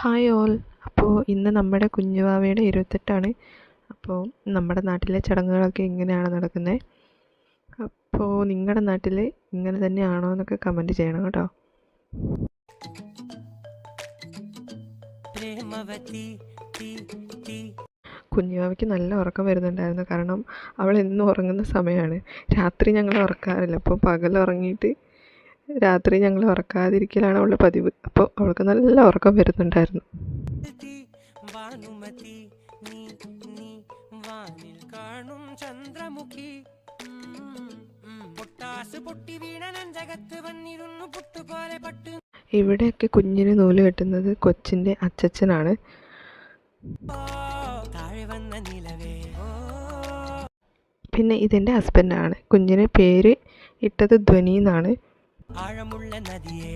Hi all. അപ്പോൾ ഇന്ന് നമ്മുടെ കുഞ്ഞുവാവയുടെ 28 അപ്പോൾ നമ്മുടെ നാട്ടിലെ ചടങ്ങുകളൊക്കെ ഇങ്ങനെയാണ് നടക്കുന്നത്. അപ്പോൾ നിങ്ങളുടെ നാട്ടിൽ ഇങ്ങനെ തന്നെയാണോ എന്നൊക്കെ കമൻറ്റ് ചെയ്യണം കേട്ടോ. കുഞ്ഞുവാവയ്ക്ക് നല്ല ഉറക്കം വരുന്നുണ്ടായിരുന്നു. കാരണം അവൾ എന്നും ഉറങ്ങുന്ന സമയമാണ്. രാത്രി ഞങ്ങൾ ഉറക്കാറില്ല. അപ്പോൾ പകൽ ഉറങ്ങിയിട്ട് രാത്രി ഞങ്ങൾ ഉറക്കാതിരിക്കലാണ് അവളുടെ പതിവ്. അപ്പോൾ അവൾക്ക് നല്ല ഉറക്കം വരുന്നുണ്ടായിരുന്നു. ഇവിടെയൊക്കെ കുഞ്ഞിന് നൂല് കെട്ടുന്നത് കൊച്ചിൻ്റെ അച്ചച്ചനാണ്. പിന്നെ ഇതെൻ്റെ ഹസ്ബൻഡാണ്. കുഞ്ഞിന് പേര് ഇട്ടത് ധ്വനി എന്നാണ്. ആഴമുള്ള നദിയേ